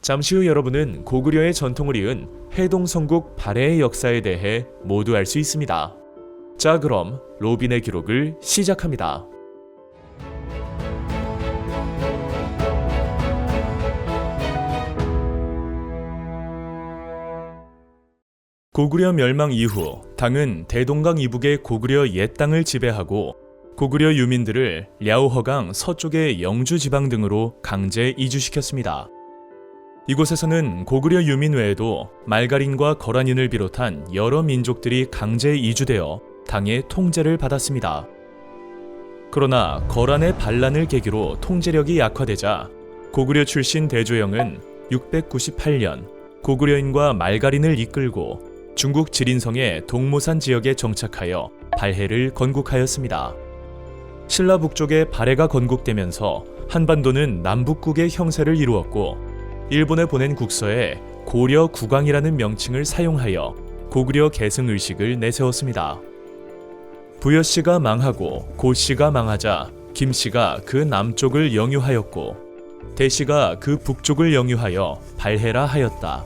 잠시 후 여러분은 고구려의 전통을 이은 해동성국 발해의 역사에 대해 모두 알 수 있습니다. 자, 그럼 로빈의 기록을 시작합니다. 고구려 멸망 이후 당은 대동강 이북의 고구려 옛 땅을 지배하고 고구려 유민들을 랴오허강 서쪽의 영주 지방 등으로 강제 이주시켰습니다. 이곳에서는 고구려 유민 외에도 말가린과 거란인을 비롯한 여러 민족들이 강제 이주되어 당의 통제를 받았습니다. 그러나 거란의 반란을 계기로 통제력이 약화되자 고구려 출신 대조영은 698년 고구려인과 말가린을 이끌고 중국 지린성의 동모산 지역에 정착하여 발해를 건국하였습니다. 신라 북쪽에 발해가 건국되면서 한반도는 남북국의 형세를 이루었고 일본에 보낸 국서에 고려 국왕이라는 명칭을 사용하여 고구려 계승의식을 내세웠습니다. 부여씨가 망하고 고씨가 망하자 김씨가 그 남쪽을 영유하였고 대씨가 그 북쪽을 영유하여 발해라 하였다.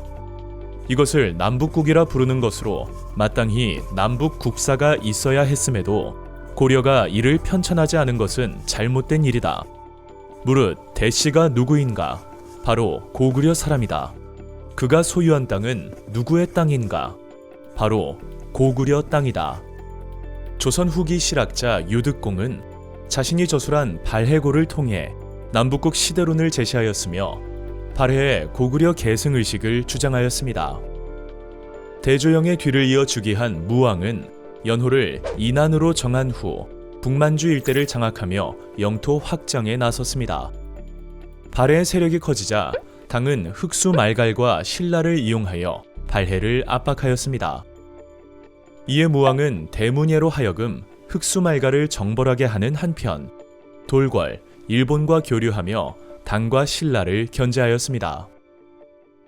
이것을 남북국이라 부르는 것으로 마땅히 남북 국사가 있어야 했음에도 고려가 이를 편찬하지 않은 것은 잘못된 일이다. 무릇 대씨가 누구인가? 바로 고구려 사람이다. 그가 소유한 땅은 누구의 땅인가? 바로 고구려 땅이다. 조선 후기 실학자 유득공은 자신이 저술한 발해고를 통해 남북국 시대론을 제시하였으며 발해의 고구려 계승의식을 주장하였습니다. 대조영의 뒤를 이어 즉위한 무왕은 연호를 이난으로 정한 후 북만주 일대를 장악하며 영토 확장에 나섰습니다. 발해의 세력이 커지자 당은 흑수 말갈과 신라를 이용하여 발해를 압박하였습니다. 이에 무왕은 대문예로 하여금 흑수 말갈을 정벌하게 하는 한편 돌궐, 일본과 교류하며 당과 신라를 견제하였습니다.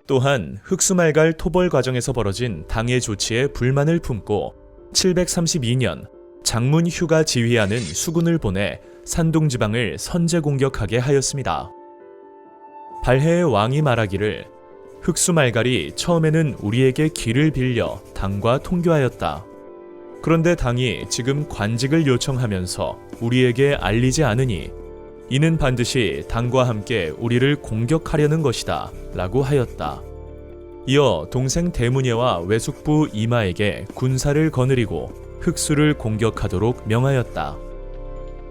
또한 흑수말갈 토벌 과정에서 벌어진 당의 조치에 불만을 품고 732년 장문 휴가 지휘하는 수군을 보내 산동 지방을 선제 공격하게 하였습니다. 발해의 왕이 말하기를 흑수말갈이 처음에는 우리에게 길을 빌려 당과 통교하였다. 그런데 당이 지금 관직을 요청하면서 우리에게 알리지 않으니 이는 반드시 당과 함께 우리를 공격하려는 것이다 라고 하였다. 이어 동생 대문예와 외숙부 이마에게 군사를 거느리고 흑수를 공격하도록 명하였다.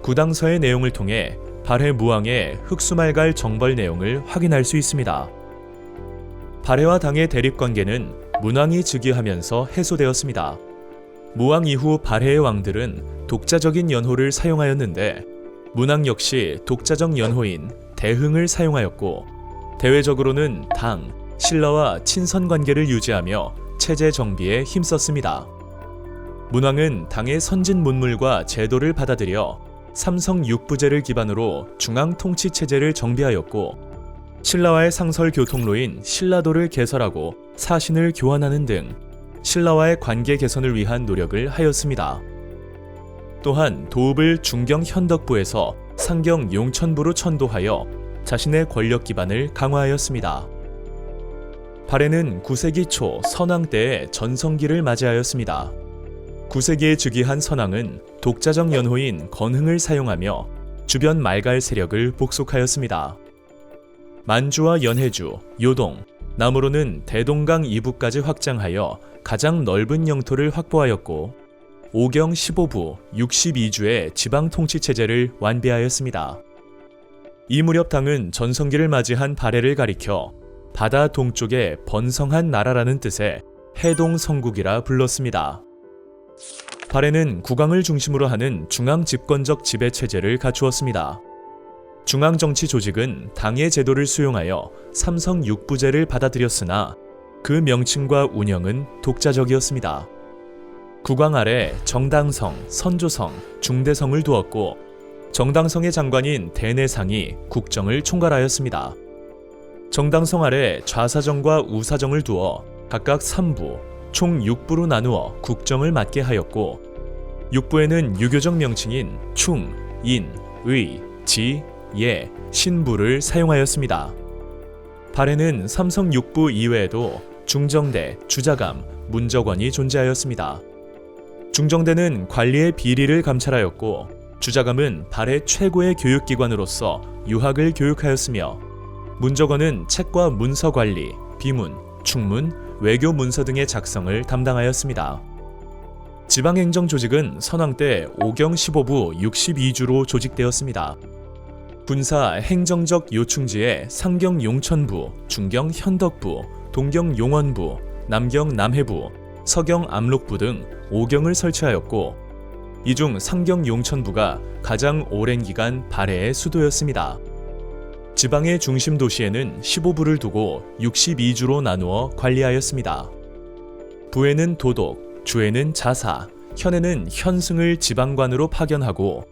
구당서의 내용을 통해 발해 무왕의 흑수말갈 정벌 내용을 확인할 수 있습니다. 발해와 당의 대립관계는 문왕이 즉위하면서 해소되었습니다. 무왕 이후 발해의 왕들은 독자적인 연호를 사용하였는데 문왕 역시 독자적 연호인 대흥을 사용하였고 대외적으로는 당, 신라와 친선 관계를 유지하며 체제 정비에 힘썼습니다. 문왕은 당의 선진 문물과 제도를 받아들여 삼성 육부제를 기반으로 중앙 통치 체제를 정비하였고 신라와의 상설 교통로인 신라도를 개설하고 사신을 교환하는 등 신라와의 관계 개선을 위한 노력을 하였습니다. 또한 도읍을 중경 현덕부에서 상경 용천부로 천도하여 자신의 권력 기반을 강화하였습니다. 발해는 9세기 초 선왕 때의 전성기를 맞이하였습니다. 9세기에 즉위한 선왕은 독자적 연호인 건흥을 사용하며 주변 말갈 세력을 복속하였습니다. 만주와 연해주, 요동, 남으로는 대동강 이북까지 확장하여 가장 넓은 영토를 확보하였고 오경 15부 62주의 지방 통치 체제를 완비하였습니다. 이 무렵 당은 전성기를 맞이한 발해를 가리켜 바다 동쪽의 번성한 나라라는 뜻의 해동성국이라 불렀습니다. 발해는 국왕을 중심으로 하는 중앙 집권적 지배 체제를 갖추었습니다. 중앙 정치 조직은 당의 제도를 수용하여 삼성 육부제를 받아들였으나 그 명칭과 운영은 독자적이었습니다. 국왕 아래 정당성, 선조성, 중대성을 두었고 정당성의 장관인 대내상이 국정을 총괄하였습니다. 정당성 아래 좌사정과 우사정을 두어 각각 3부, 총 6부로 나누어 국정을 맡게 하였고 6부에는 유교적 명칭인 충, 인, 의, 지, 예, 신부를 사용하였습니다. 발해는 삼성 6부 이외에도 중정대, 주자감, 문적원이 존재하였습니다. 중정대는 관리의 비리를 감찰하였고 주자감은 발해 최고의 교육기관으로서 유학을 교육하였으며 문적원은 책과 문서 관리, 비문, 충문, 외교 문서 등의 작성을 담당하였습니다. 지방행정 조직은 선왕 때 오경 15부 62주로 조직되었습니다. 군사 행정적 요충지에 상경 용천부, 중경 현덕부, 동경 용원부, 남경 남해부, 서경 압록부 등 5경을 설치하였고 이 중 상경 용천부가 가장 오랜 기간 발해의 수도였습니다. 지방의 중심 도시에는 15부를 두고 62주로 나누어 관리하였습니다. 부에는 도독, 주에는 자사, 현에는 현승을 지방관으로 파견하고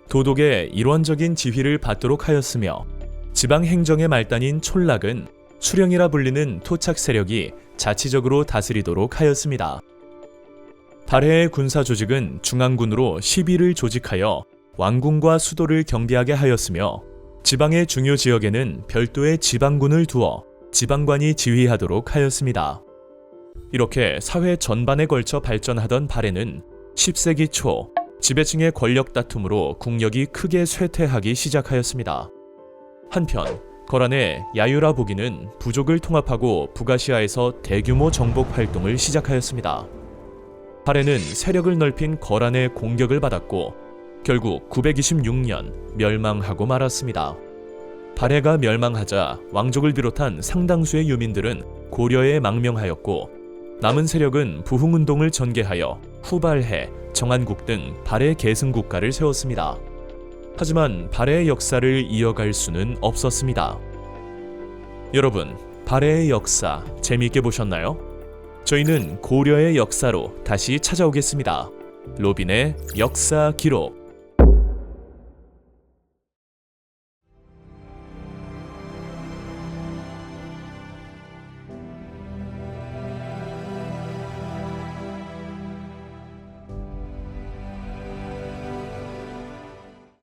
도독의 일원적인 지휘를 받도록 하였으며 지방 행정의 말단인 촌락은 수령이라 불리는 토착 세력이 자치적으로 다스리도록 하였습니다. 발해의 군사 조직은 중앙군으로 10일을 조직하여 왕궁과 수도를 경비하게 하였으며 지방의 중요 지역에는 별도의 지방군을 두어 지방관이 지휘하도록 하였습니다. 이렇게 사회 전반에 걸쳐 발전하던 발해는 10세기 초 지배층의 권력 다툼으로 국력이 크게 쇠퇴하기 시작하였습니다. 한편 거란의 야유라 보기는 부족을 통합하고 북아시아에서 대규모 정복 활동을 시작하였습니다. 발해는 세력을 넓힌 거란의 공격을 받았고 결국 926년 멸망하고 말았습니다. 발해가 멸망하자 왕족을 비롯한 상당수의 유민들은 고려에 망명하였고 남은 세력은 부흥운동을 전개하여 후발해, 정한국 등 발해 계승국가를 세웠습니다. 하지만 발해의 역사를 이어갈 수는 없었습니다. 여러분, 발해의 역사 재미있게 보셨나요? 저희는 고려의 역사로 다시 찾아오겠습니다. 로빈의 역사 기록.